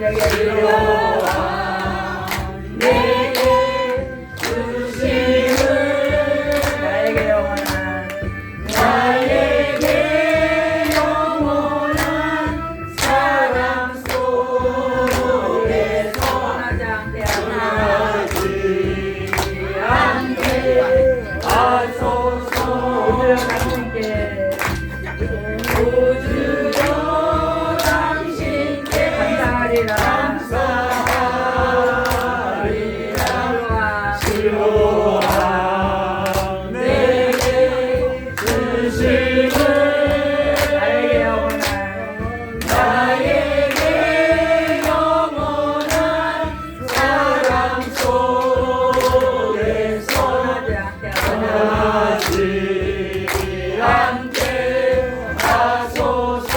내게 이루어 내게 주심을 나에게 영원한 사랑 속에서 떠나지 않게 하소서. 우주여 당신께 감사하리라. 시로아 내게 주심을 나에게 영원한 사랑 속에서 떠나지 않게 하소서.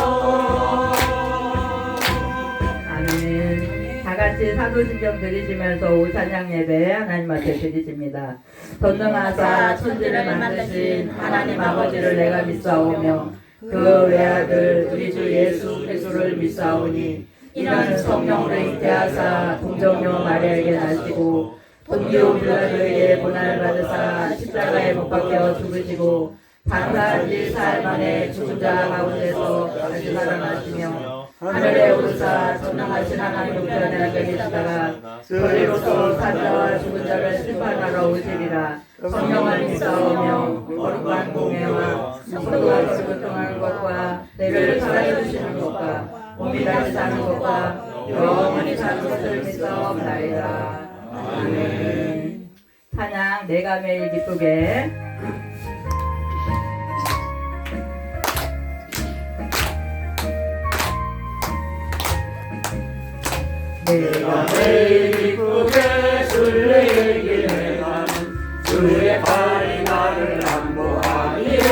아멘. 다 같이 사도신경 드리시면서 오찬양 예배 하나님 앞에 드리십니다. 전능하사 천지를 만드신 하나님 아버지를 내가 믿사오며 그 외아들 우리 주 예수 그리스도를 믿사오니 이는 성령으로 잉태하사 동정녀 마리아에게 나시고 본디오 빌라도에게 고난을 받으사 십자가에 못 박혀 죽으시고 장사한 지 사흘 만에 죽은 자 가운데서 다시 살아나시며 하늘에 오르사 전능하신 하나님 우편에 계시다가 권리로서 산자와 죽은 자를 심판하러 오시리라. 성령을 믿사오며 거룩한 공회와 성도가 지고통하는 것과 내를 살아주시는 것과 몸이 다시 사는 것과 영원히 사는 것을 믿사옵나이다. 아멘. 찬양 내가 매일 기쁘게. 내가 매일 기쁘게 술래길 행하는 주의 팔이 나를 안보하니요.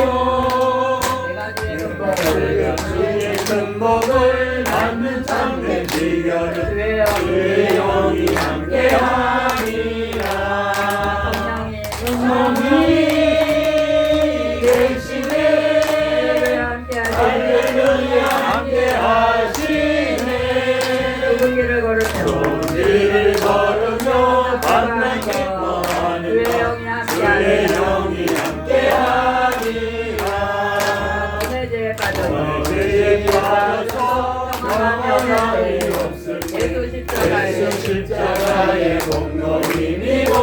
내가 주의 근복을 받는 참된 비결은 주의 영이 함께하니라. 성령이 계시네. 할렐루야 함께하시네. 좁은 길을 걸으며 만나 기뻐하는 주의 영이 함께하니라. 오늘 죄에 빠져서 영원히 없을 예수 십자가의 공로 힘이고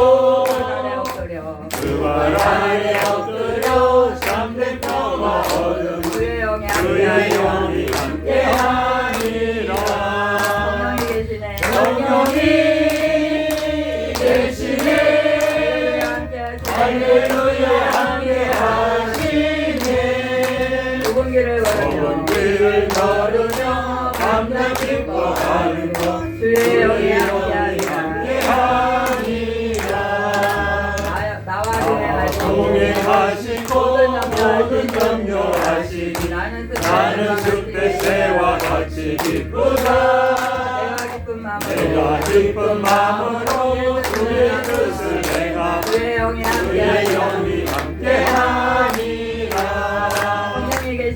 그 발 아래 엎드려 참된 평화 얻음 주의 영이 함께하니라. 성령이 계시네. 할렐루야 함께하시네. 좁은 길을 걸으며 밤낮 기뻐하는 것 주의 영이 함께하니라. 나와 동행하시고 모든 염려하시니 나는 숫대새와 같이 기쁘다. 내가 기쁜 마음으로 주의 뜻을 행하고 주의 영이 함께하니라.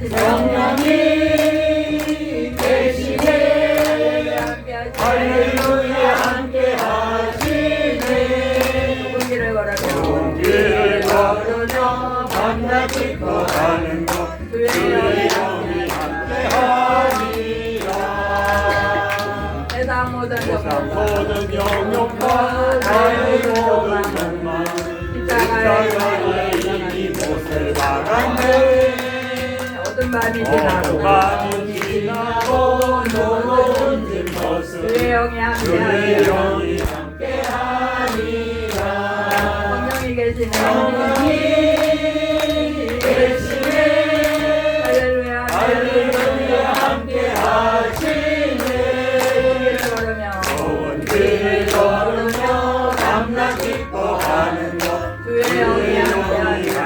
성령이 계시네. 할렐루야 함께하시네. 좁은 길을 걸으며 밤낮 기뻐하는 것 주의 영이 함께하니라. 세상 모든 영역과 나의 모든 욕망 십자가에 이곳을 박았네. 어떤 밤이 지나고 노노진 것을 주의 영이 함께하니라. 성령이 계시네. 할렐루야 함께하시네. 길을 걸으며 밤낮 기뻐하는 것 주의 영이 함께하니라.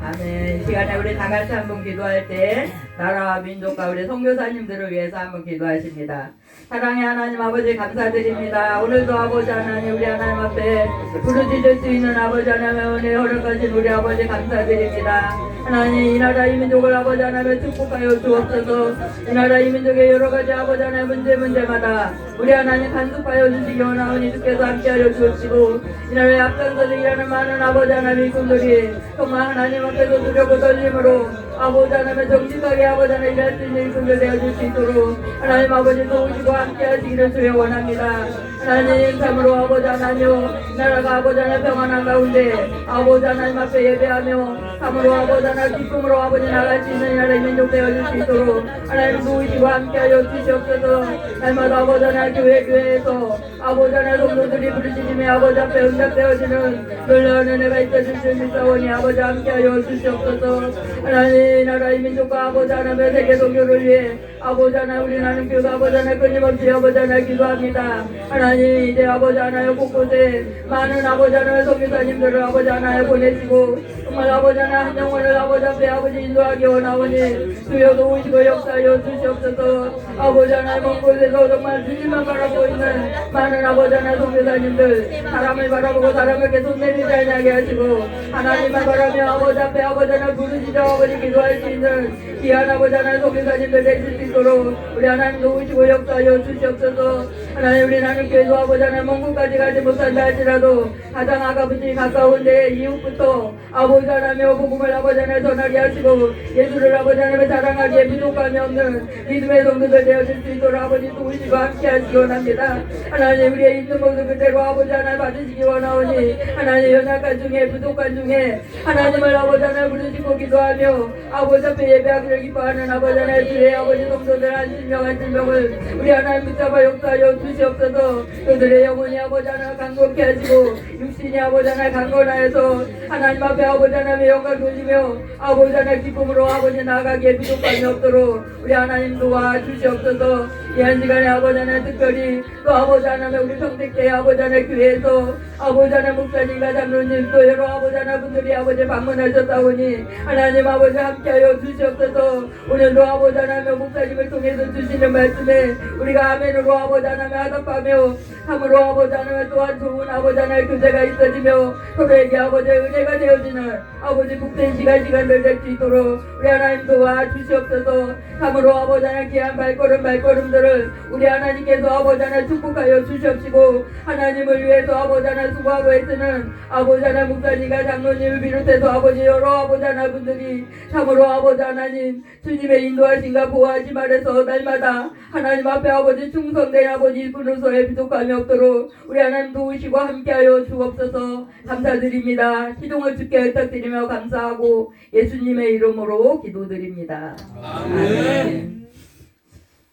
아멘. 시간에 우리 다 같이 한번 기도할 때 나라와 민족과 우리 선교사님들을 위해서 한번 기도하십니다. 사랑의 하나님 아버지 감사드립니다. 오늘도 아버지 하나님 우리 하나님 앞에 부르짖을 수 있는 아버지 하나님의 은혜 허락하신 우리 아버지 감사드립니다. 하나님 이 나라 이 민족을 아버지 하나님의 축복하여 주옵소서. 이 나라 이 민족의 여러 가지 아버지 하나님의 문제마다 우리 하나님 간섭하여 주시기 원하오니 주께서 함께하여 주옵시고 이 나라의 앞장서서 일하는 많은 아버지 하나님의 일꾼들이 정말 하나님 앞에서 두렵고 떨림으로 아버지 하나님의 정직하게 아버지 하나님 일할 수 있는 일꾼들 되어줄 수 있도록 하나님 아버지 도우시고 함께 하시기를 주여 원합니다. 하나님 참으로 아버지 하나님 나라가 아버지 하나님 평안한 가운데 아버지 하나님 앞에 예배하며 참으로 아버지 하나님 기쁨으로 아버지 나갈 수 있는 이 나라의 민족 되어줄 수 있도록 하나님 도우시고 함께 하여 주시옵소서. 날마다 아버지 하나님 교회에서 아버지 하나님 성도들이 부르짖음에 아버지 앞에 응답되어지는 놀라운 은혜가 있어질 줄 믿사오니 아버지 함께 하여 주시옵소서. 하나님 이 나라의 민족과 아버지 하나님의 세계 선교를 위해 아버지 하나님 우리 나는 교회 아버지 하나님 끊임없이 아버지 하나님 기도합니다. 하나님 이제 아버지 하나님 곳곳에 많은 아버지 하나님의 선교사님들을 아버지 하나님 보내시고 정말 아버지 하나님 한 영혼을 아버지 앞에 아버지 인도하기 원하오니 주여 도우시고 역사하여 주시옵소서. 아버지 하나님 먼 곳에서 정말 주님만 바라보고 있는 많은 아버지 하나님 선교사님들 사람을 바라보고 사람에게 손 내리지 않게 하시고 하나님만 바라며 아버지 앞에 아버지 하나님 부르짖어 아버지 기도할 수 있는 귀한 아버지 하나님 선교사님들 되실 수 있도록 우리 하나님 도우시고 역사하여 주시옵소서. 하나님 우리 나는 교회도 아버지 하나님 먼 곳까지 가지 못한다 할지라도 가장 아가부지 가까운 데 이웃부터 아버지 하나님의 복음을 아버지 하나님 전하게 하시고 예수를 아버지 하나님의 자랑하기에 부족함이 없는 믿음의 성도들 되어질 수 있도록 아버지 도우시고 함께 하시기 원합니다. 하나님 우리의 있는 모습 그대로 아버지 하나님 받으시기 원하오니 하나님 연약한 중에 부족한 중에 하나님을 아버지 하나님 부르시고 기도하며 아버지 앞에 예배하기를 기뻐하는 아버지 하나님 주의 아버지 성도들 한 심령 한 심령을 우리 하나님 붙잡아 역사하여 주시옵소서. 그들의 영혼이 아버지 하나님 강건케 하시고 육신이 아버지 하나님 강건하여서 하나님 앞에 아버지 하나님의 영광 돌리며 아버지 하나님 기쁨으로 아버지 나아가기에 부족함이 없도록 우리 하나님 도와 주시옵소서. 이 한 시간에 아버지 하나님 특별히 또 아버지 하나님 우리 평택교회 아버지 하나님 교회에서 아버지 하나님 목사님과 장로님 또 여러 아버지 하나님 분들이 아버지 방문하셨다오니 하나님 아버지 함께하여 주시옵소서. 오늘도 아버지 하나님 목사님을 통해서 주시는 말씀에 우리가 아멘으로 아버지 하나님 화답하며 참으로 아버지 하나님 또한 좋은 아버지 하나님 교제가 있어지며 서로에게 아버지 은혜가 되어지는 아버지 복된 시간들 될 수 있도록 우리 하나님 도와 주시옵소서. 참으로 아버지 하나님 귀한 발걸음들을 우리 하나님께서 아버지 하나님 축복하여 주시옵시고 하나님을 위해서 아버지 하나님 수고하고 애쓰는 아버지 하나님 목사님과 장로님을 비롯해서 아버지 여러 아버지 하나님 분들이 참으로 아버지 하나님 주님의 인도하심과 보호하심 아래서 날마다 하나님 앞에 아버지 충성된 아버지 일꾼으로서의 부족함이 없도록 우리 하나님 도우시고 함께하여 주옵소서. 감사드립니다. 시동을 주께 부탁드리며 감사하고 예수님의 이름으로 기도드립니다. 아멘.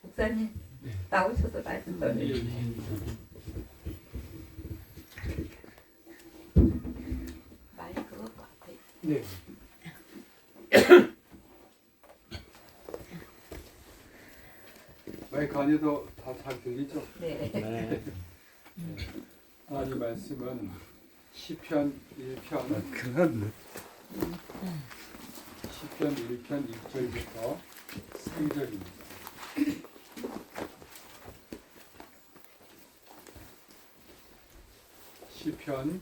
목사님 나오셔서 말씀 전해주세요. 마이크가 앞에. 네. 마이크 안에도 다 잘 들리죠? 네. 이 말씀은 시편 1편 시편 1편 1절부터 3절입니다. 시편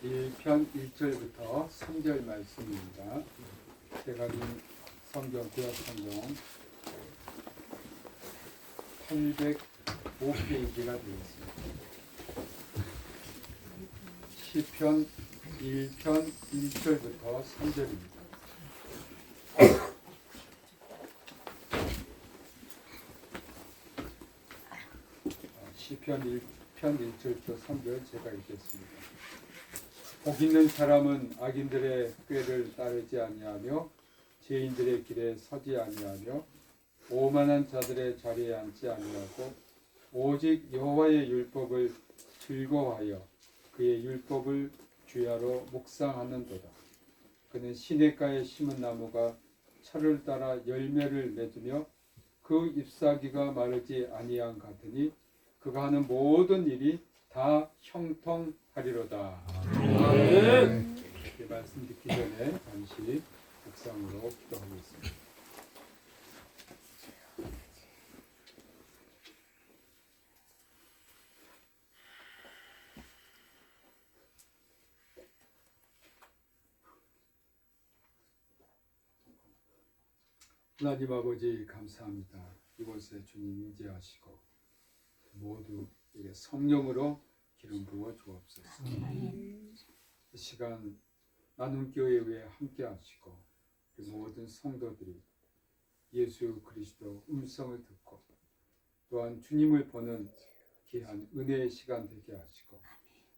1편 1절부터 3절 말씀입니다. 제가 이 성경 구약 성경 805페이지가 되겠습니다. 시편 1편 1절부터 3절입니다. 시편 1편 1절부터 3절 제가 읽겠습니다. 복 있는 사람은 악인들의 꾀를 따르지 아니하며 죄인들의 길에 서지 아니하며 오만한 자들의 자리에 앉지 아니하고 오직 여호와의 율법을 즐거워하여 그의 율법을 주야로 묵상하는도다. 그는 시냇가에 심은 나무가 철을 따라 열매를 맺으며 그 잎사귀가 마르지 아니한 같으니 그가 하는 모든 일이 다 형통하리로다. 이 말씀 듣기 전에 잠시 묵상으로 기도하겠습니다. 하나님 아버지 감사합니다. 이곳에 주님 임재하시고 모두에게 성령으로 기름 부어 주옵소서. 이 시간 나눔교회에 함께 하시고 모든 성도들이 예수 그리스도 음성을 듣고 또한 주님을 보는 귀한 은혜의 시간 되게 하시고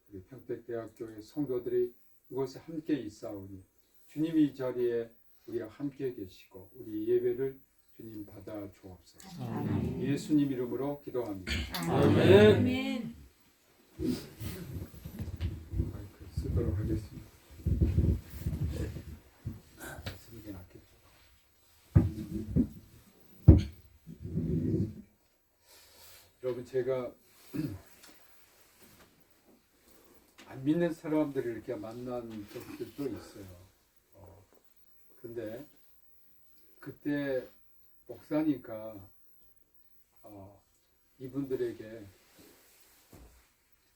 우리 평택대학교의 성도들이 이곳에 함께 있사오니 주님이 이 자리에 우리와 함께 계시고 우리 예배를 주님 받아 주옵소서. 예수님 이름으로 기도합니다. 아멘. 마이크 쓰도록 하겠습니다. 쓰는 게 낫겠죠. 여러분 제가 안 믿는 사람들을 이렇게 만난 적들도 있어요. 근데 그때 목사니까 이분들에게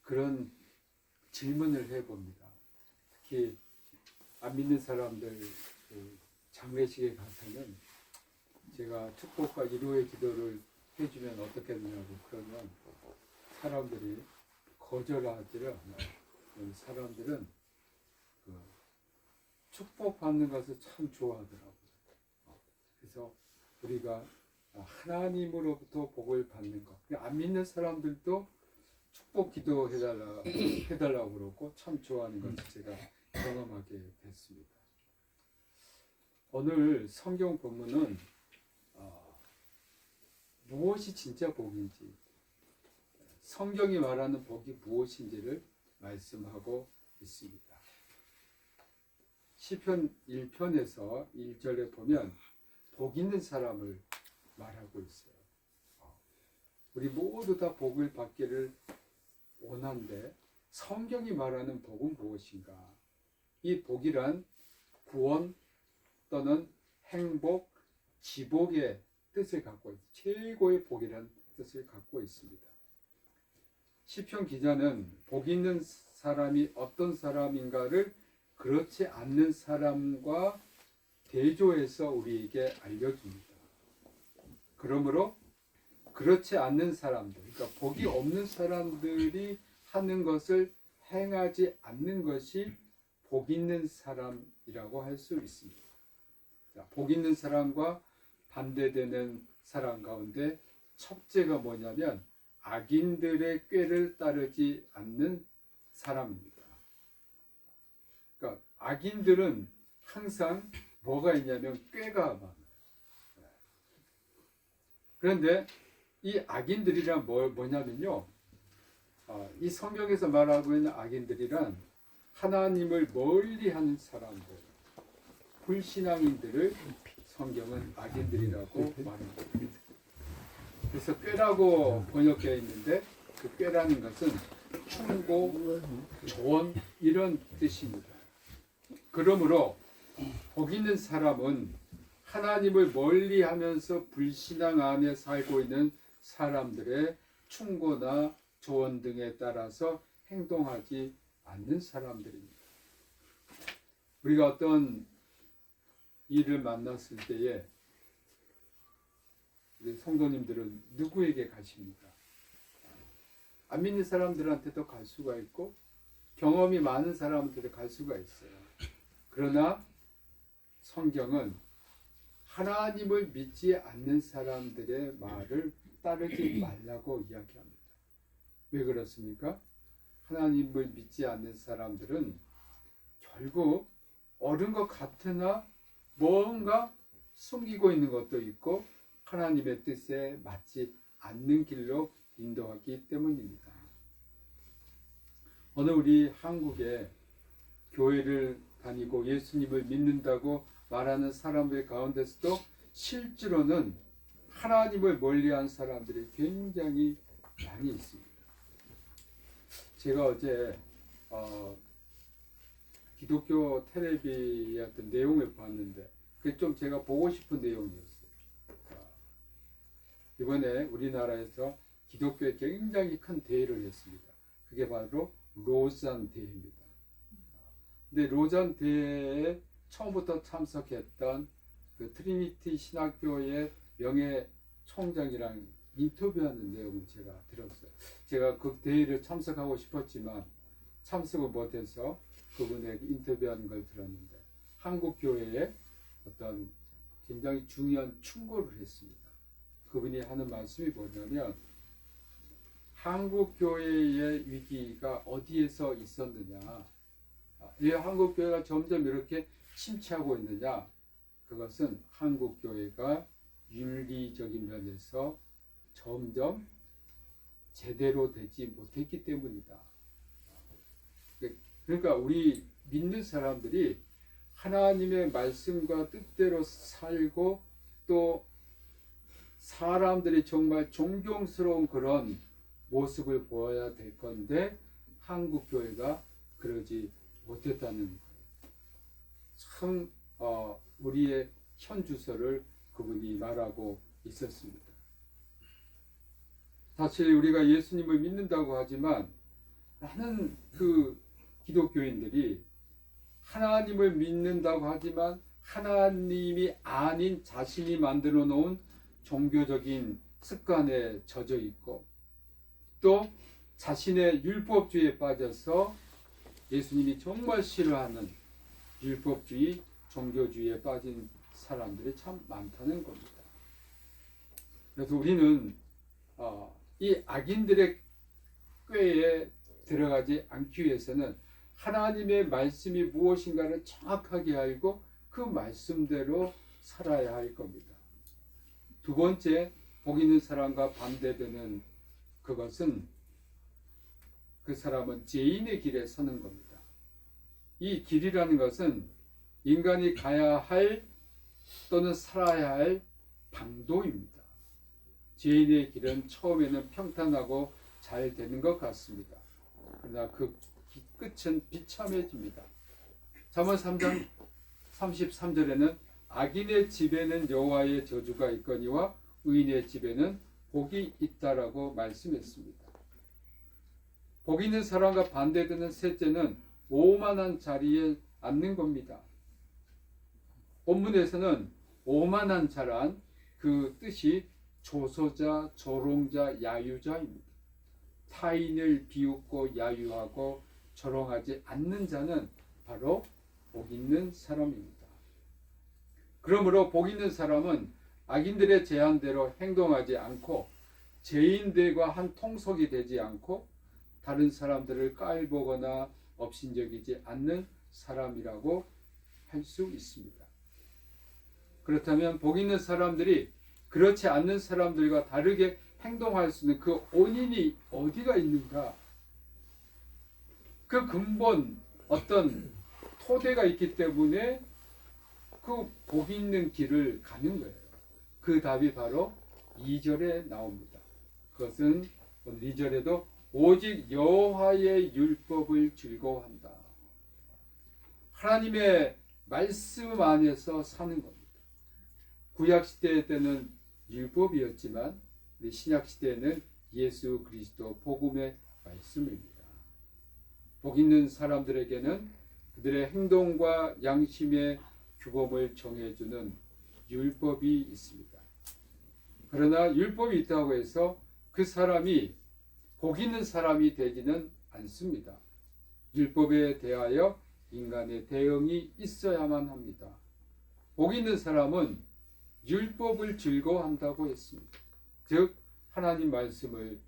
그런 질문을 해봅니다. 특히 안 믿는 사람들 그 장례식에 가서는 제가 축복과 위로의 기도를 해주면 어떻겠느냐고 그러면 사람들이 거절하지를 않아요. 사람들은 그 축복받는 것을 참 좋아하더라고요. 그래서 우리가 하나님으로부터 복을 받는 것, 안 믿는 사람들도 축복 기도해달라고 그러고 참 좋아하는 것을 제가 경험하게 됐습니다. 오늘 성경 본문은 무엇이 진짜 복인지, 성경이 말하는 복이 무엇인지를 말씀하고 있습니다. 시편 1편에서 1절에 보면 복 있는 사람을 말하고 있어요. 우리 모두 다 복을 받기를 원한데 성경이 말하는 복은 무엇인가? 이 복이란 구원 또는 행복, 지복의 뜻을 갖고 있습니다. 최고의 복이란 뜻을 갖고 있습니다. 시편 기자는 복 있는 사람이 어떤 사람인가를 그렇지 않는 사람과 대조해서 우리에게 알려줍니다. 그러므로 그렇지 않는 사람들, 그러니까 복이 없는 사람들이 하는 것을 행하지 않는 것이 복 있는 사람이라고 할 수 있습니다. 자, 복 있는 사람과 반대되는 사람 가운데 첫째가 뭐냐면 악인들의 꾀를 따르지 않는 사람입니다. 그러니까 악인들은 항상 뭐가 있냐면 꾀가 많아요. 그런데 이 악인들이란 뭐냐면요, 이 성경에서 말하고 있는 악인들이란 하나님을 멀리하는 사람들, 불신앙인들을 성경은 악인들이라고 말합니다. 그래서 꾀라고 번역되어 있는데 그 꾀라는 것은 충고, 조언 이런 뜻입니다. 그러므로 복 있는 사람은 하나님을 멀리하면서 불신앙 안에 살고 있는 사람들의 충고나 조언 등에 따라서 행동하지 않는 사람들입니다. 우리가 어떤 일을 만났을 때에 우리 성도님들은 누구에게 가십니까? 안 믿는 사람들한테도 갈 수가 있고 경험이 많은 사람한테도 갈 수가 있어요. 그러나 성경은 하나님을 믿지 않는 사람들의 말을 따르지 말라고 이야기합니다. 왜 그렇습니까? 하나님을 믿지 않는 사람들은 결국 옳은 것 같으나 뭔가 숨기고 있는 것도 있고 하나님의 뜻에 맞지 않는 길로 인도하기 때문입니다. 오늘 우리 한국에 교회를 다니고 예수님을 믿는다고 말하는 사람들 가운데서도 실제로는 하나님을 멀리한 사람들이 굉장히 많이 있습니다. 제가 어제 기독교 텔레비의 어떤 내용을 봤는데 그게 좀 제가 보고 싶은 내용이었어요. 이번에 우리나라에서 기독교에 굉장히 큰 대회를 했습니다. 그게 바로 로잔 대회입니다. 근데 로잔 대회에 처음부터 참석했던 그 트리니티 신학교의 명예 총장이랑 인터뷰하는 내용을 제가 들었어요. 제가 그 대회를 참석하고 싶었지만 참석을 못해서 그분에게 인터뷰하는 걸 들었는데 한국 교회에 어떤 굉장히 중요한 충고를 했습니다. 그분이 하는 말씀이 뭐냐면 한국 교회의 위기가 어디에서 있었느냐? 왜 한국 교회가 점점 이렇게 침체하고 있느냐? 그것은 한국 교회가 윤리적인 면에서 점점 제대로 되지 못했기 때문이다. 그러니까 우리 믿는 사람들이 하나님의 말씀과 뜻대로 살고 또 사람들이 정말 존경스러운 그런 모습을 보여야 될 건데 한국 교회가 그러지 못했다는 거예요. 참 우리의 현 주소를 그분이 말하고 있었습니다. 사실 우리가 예수님을 믿는다고 하지만 많은 그 기독교인들이 하나님을 믿는다고 하지만 하나님이 아닌 자신이 만들어 놓은 종교적인 습관에 젖어 있고 또 자신의 율법주의에 빠져서 예수님이 정말 싫어하는 율법주의, 종교주의에 빠진 사람들이 참 많다는 겁니다. 그래서 우리는 이 악인들의 꾀에 들어가지 않기 위해서는 하나님의 말씀이 무엇인가를 정확하게 알고 그 말씀대로 살아야 할 겁니다. 두 번째, 복 있는 사람과 반대되는 그것은 그 사람은 죄인의 길에 서는 겁니다. 이 길이라는 것은 인간이 가야 할 또는 살아야 할 방도입니다. 죄인의 길은 처음에는 평탄하고 잘 되는 것 같습니다. 그러나 그 끝은 비참해집니다. 잠언 3장 33절에는 악인의 집에는 여호와의 저주가 있거니와 의인의 집에는 복이 있다라고 말씀했습니다. 복 있는 사람과 반대되는 셋째는 오만한 자리에 앉는 겁니다. 본문에서는 오만한 자란 그 뜻이 조소자, 조롱자, 야유자입니다. 타인을 비웃고 야유하고 조롱하지 않는 자는 바로 복 있는 사람입니다. 그러므로 복 있는 사람은 악인들의 제안대로 행동하지 않고 죄인들과 한 통속이 되지 않고 다른 사람들을 깔보거나 업신여기지 않는 사람이라고 할 수 있습니다. 그렇다면 복 있는 사람들이 그렇지 않는 사람들과 다르게 행동할 수 있는 그 원인이 어디가 있는가? 그 근본 어떤 토대가 있기 때문에 그 복 있는 길을 가는 거예요. 그 답이 바로 2절에 나옵니다. 그것은 2절에도 오직 여호와의 율법을 즐거워한다. 하나님의 말씀 안에서 사는 겁니다. 구약 시대 때는 율법이었지만 우리 신약 시대에는 예수 그리스도 복음의 말씀입니다. 복 있는 사람들에게는 그들의 행동과 양심의 규범을 정해주는 율법이 있습니다. 그러나 율법이 있다고 해서 그 사람이 복 있는 사람이 되지는 않습니다. 율법에 대하여 인간의 대응이 있어야만 합니다. 복 있는 사람은 율법을 즐거워한다고 했습니다. 즉 하나님 말씀을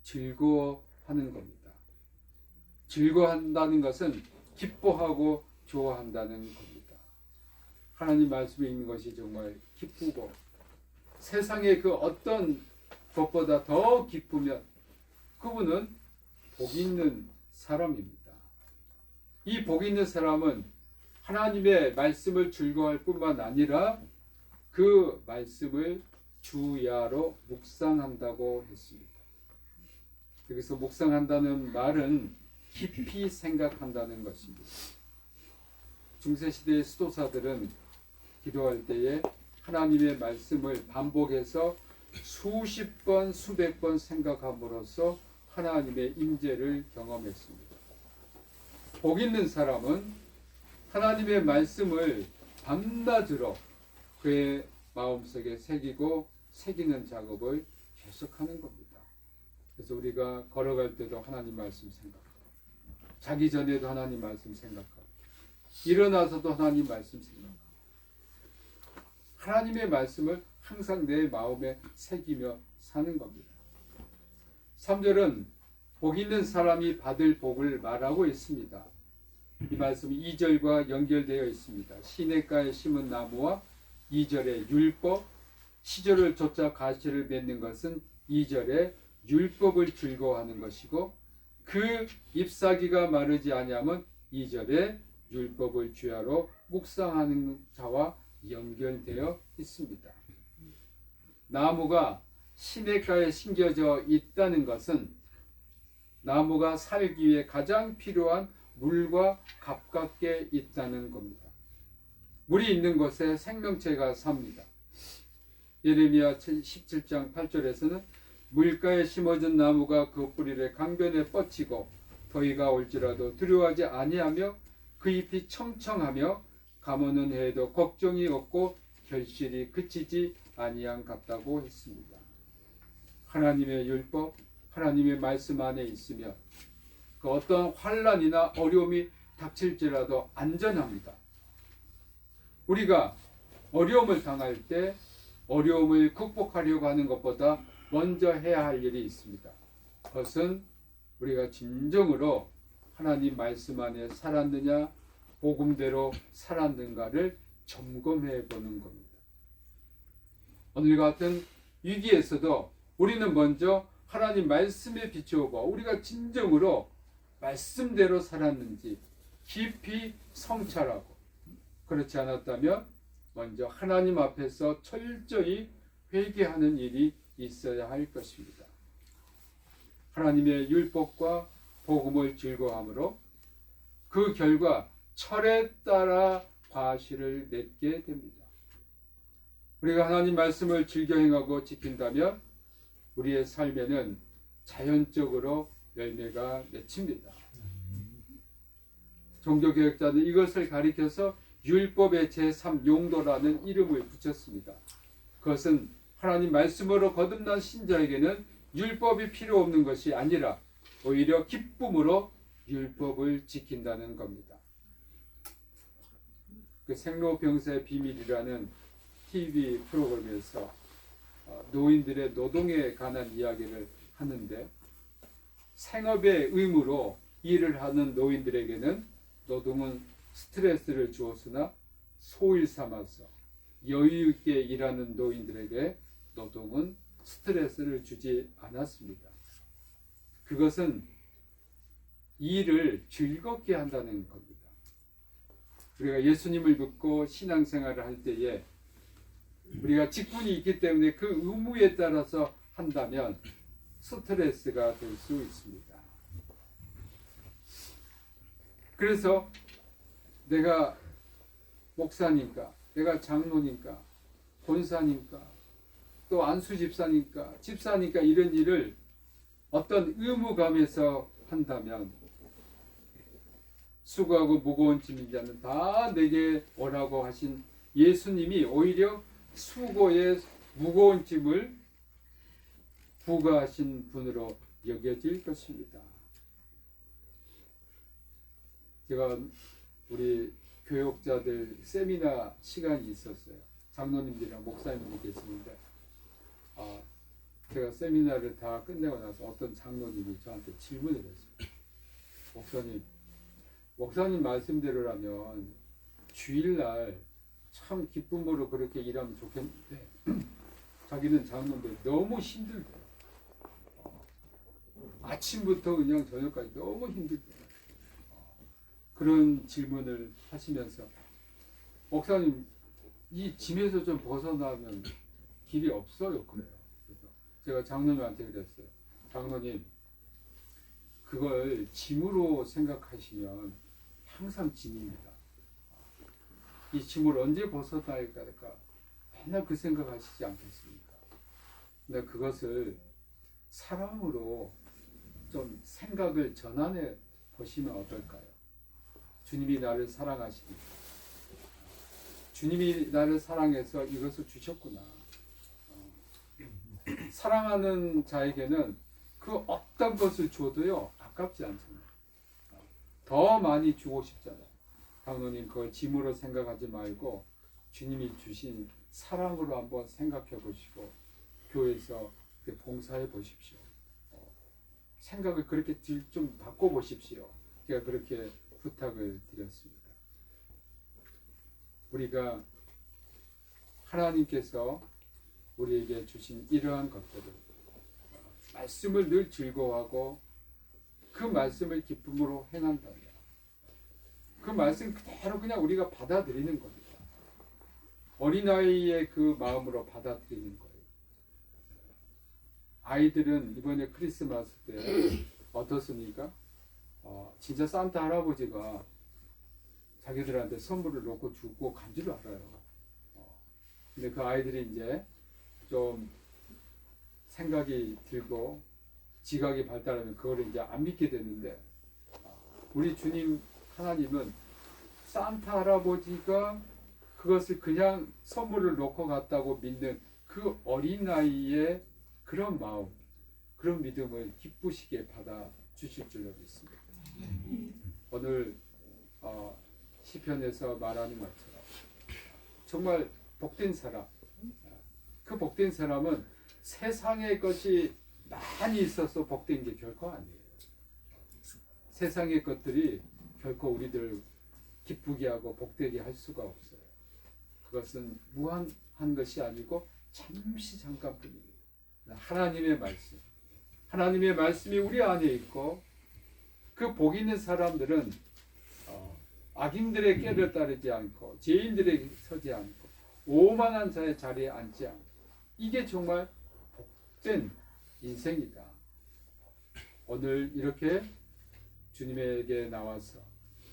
즐거워하는 겁니다. 즐거워한다는 것은 기뻐하고 좋아한다는 겁니다. 하나님 말씀에 있는 것이 정말 기쁘고 세상의 그 어떤 것보다 더 기쁘면 그분은 복 있는 사람입니다. 이 복 있는 사람은 하나님의 말씀을 즐거워할 뿐만 아니라 그 말씀을 주야로 묵상한다고 했습니다. 여기서 묵상한다는 말은 깊이 생각한다는 것입니다. 중세시대의 수도사들은 기도할 때에 하나님의 말씀을 반복해서 수십 번, 수백 번 생각함으로써 하나님의 임재를 경험했습니다. 복 있는 사람은 하나님의 말씀을 밤낮으로 그의 마음속에 새기는 작업을 계속하는 겁니다. 그래서 우리가 걸어갈 때도 하나님 말씀 생각하고, 자기 전에도 하나님 말씀 생각하고, 일어나서도 하나님 말씀 생각하고, 하나님의 말씀을 항상 내 마음에 새기며 사는 겁니다. 3절은 복 있는 사람이 받을 복을 말하고 있습니다. 이 말씀이 2절과 연결되어 있습니다. 시냇가에 심은 나무와 2절의 율법, 시절을 쫓아 가시를 맺는 것은 2절에 율법을 즐거워하는 것이고, 그 잎사귀가 마르지 아니하면 2절에 율법을 주야로 묵상하는 자와 연결되어 있습니다. 나무가 시냇가에 심겨져 있다는 것은 나무가 살기 위해 가장 필요한 물과 가깝게 있다는 겁니다. 물이 있는 곳에 생명체가 삽니다. 예레미야 17장 8절에서는 물가에 심어진 나무가 그 뿌리를 강변에 뻗치고 더위가 올지라도 두려워하지 아니하며 그 잎이 청청하며 가무는 해에도 걱정이 없고 결실이 그치지 아니한 같다고 했습니다. 하나님의 율법, 하나님의 말씀 안에 있으면 그 어떤 환난이나 어려움이 닥칠지라도 안전합니다. 우리가 어려움을 당할 때 어려움을 극복하려고 하는 것보다 먼저 해야 할 일이 있습니다. 그것은 우리가 진정으로 하나님 말씀 안에 살았느냐, 복음대로 살았는가를 점검해 보는 겁니다. 오늘 같은 위기에서도 우리는 먼저 하나님 말씀에 비추어봐 우리가 진정으로 말씀대로 살았는지 깊이 성찰하고, 그렇지 않았다면 먼저 하나님 앞에서 철저히 회개하는 일이 있어야 할 것입니다. 하나님의 율법과 복음을 즐거워함으로 그 결과 철에 따라 과실을 맺게 됩니다. 우리가 하나님 말씀을 즐겨 행하고 지킨다면 우리의 삶에는 자연적으로 열매가 맺힙니다. 종교개혁자는 이것을 가리켜서 율법의 제3용도라는 이름을 붙였습니다. 그것은 하나님 말씀으로 거듭난 신자에게는 율법이 필요 없는 것이 아니라 오히려 기쁨으로 율법을 지킨다는 겁니다. 그 생로병사의 비밀이라는 TV 프로그램에서 노인들의 노동에 관한 이야기를 하는데, 생업의 의무로 일을 하는 노인들에게는 노동은 스트레스를 주었으나 소일 삼아서 여유 있게 일하는 노인들에게 노동은 스트레스를 주지 않았습니다. 그것은 일을 즐겁게 한다는 겁니다. 우리가 예수님을 믿고 신앙생활을 할 때에 우리가 직분이 있기 때문에 그 의무에 따라서 한다면 스트레스가 될 수 있습니다. 그래서 내가 목사니까, 내가 장로니까, 권사니까, 또 안수집사니까, 집사니까 이런 일을 어떤 의무감에서 한다면 수고하고 무거운 짐인 자는 다 내게 오라고 하신 예수님이 오히려 수고의 무거운 짐을 부과하신 분으로 여겨질 것입니다. 제가 우리 교역자들 세미나 시간이 있었어요. 장로님들이랑 목사님들이 계시는데 세미나를 다 끝내고 나서 어떤 장로님이 저한테 질문을 했어요. 목사님 말씀대로라면 주일날 참 기쁨으로 그렇게 일하면 좋겠는데 자기는 장로인데 너무 힘들대요. 아침부터 그냥 저녁까지 너무 힘들대요. 그런 질문을 하시면서 목사님 이 짐에서 좀 벗어나면 길이 없어요. 그래요. 그래서 제가 장로님한테 그랬어요. 장로님, 그걸 짐으로 생각하시면 항상 짐입니다. 이 짐을 언제 벗어나야 할까? 맨날 그 생각하시지 않겠습니까? 근데 그것을 사랑으로 좀 생각을 전환해 보시면 어떨까요? 주님이 나를 사랑하시니까, 주님이 나를 사랑해서 이것을 주셨구나. 사랑하는 자에게는 그 어떤 것을 줘도요 아깝지 않잖아요. 더 많이 주고 싶잖아요. 장로님 그걸 짐으로 생각하지 말고 주님이 주신 사랑으로 한번 생각해 보시고 교회에서 봉사해 보십시오. 생각을 그렇게 좀 바꿔 보십시오. 제가 그렇게 부탁을 드렸습니다. 우리가 하나님께서 우리에게 주신 이러한 것들을 말씀을 늘 즐거워하고 그 말씀을 기쁨으로 행한다면 그 말씀 그대로 그냥 우리가 받아들이는 겁니다. 어린아이의 그 마음으로 받아들이는 거예요. 아이들은 이번에 크리스마스 때 어떻습니까? 진짜 산타 할아버지가 자기들한테 선물을 놓고 주고 간 줄 알아요. 근데 그 아이들이 이제 좀 생각이 들고 지각이 발달하면 그걸 이제 안 믿게 되는데 우리 주님 하나님은 산타 할아버지가 그것을 그냥 선물을 놓고 갔다고 믿는 그 어린아이의 그런 마음, 그런 믿음을 기쁘시게 받아 주실 줄로 믿습니다. 오늘 시편에서 말하는 것처럼 정말 복된 사람, 그 복된 사람은 세상의 것이 많이 있어서 복된 게 결코 아니에요. 세상의 것들이 결코 우리들 기쁘게 하고 복되게 할 수가 없어요. 그것은 무한한 것이 아니고 잠시 잠깐뿐입니다. 하나님의 말씀, 하나님의 말씀이 우리 안에 있고 그 복 있는 사람들은 악인들의 꾀를 따르지 않고 죄인들에게 서지 않고 오만한 자의 자리에 앉지 않고 이게 정말 복된 인생이다. 오늘 이렇게 주님에게 나와서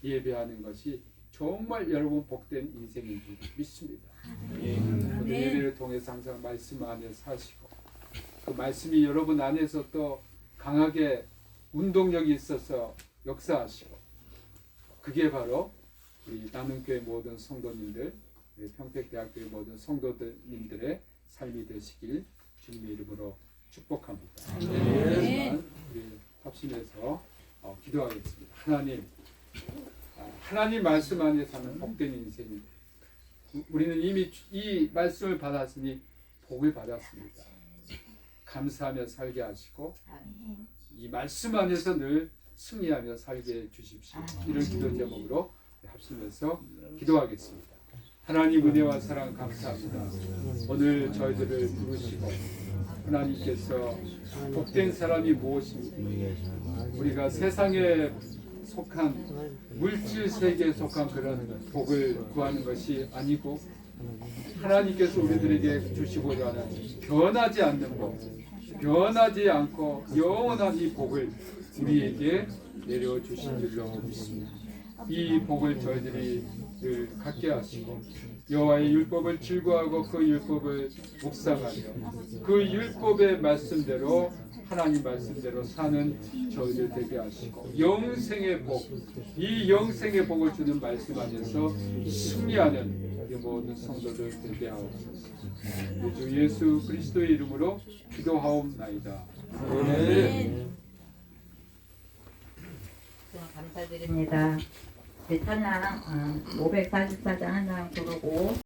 예배하는 것이 정말 여러분 복된 인생인 줄 믿습니다. 오늘 예배를 통해서 항상 말씀 안에 사시고 그 말씀이 여러분 안에서 또 강하게 운동력이 있어서 역사하시고 그게 바로 우리 나눔교회 모든 성도님들, 우리 평택대학교의 모든 성도님들의 삶이 되시길 주님의 이름으로 축복합니다. 우리 합심해서 기도하겠습니다. 하나님 말씀 안에 사는 복된 인생이 우리는 이미 이 말씀을 받았으니 복을 받았습니다. 감사하며 살게 하시고 이 말씀 안에서 늘 승리하며 살게 해 주십시오. 이런 기도 제목으로 합심해서 기도하겠습니다. 하나님 은혜와 사랑 감사합니다. 오늘 저희들을 부르시고 하나님께서 복된 사람이 무엇입니까? 우리가 세상에 속한 물질 세계에 속한 그런 복을 구하는 것이 아니고 하나님께서 우리들에게 주시고자 하는 변하지 않는 복, 변하지 않고 영원한 이 복을 우리에게 내려주신 줄로 믿습니다. 이 복을 저희들이 늘 갖게 하시고 여호와의 율법을 즐거워하고 그 율법을 묵상하며 그 율법의 말씀대로 하나님 말씀대로 사는 저희들 되게 하시고 영생의 복, 이 영생의 복을 주는 말씀 안에서 승리하는 이 모든 성도들 되게 하옵소서. 주 예수 그리스도의 이름으로 기도하옵나이다. 아멘. 감사드립니다. 찬양 544장 한 장 부르고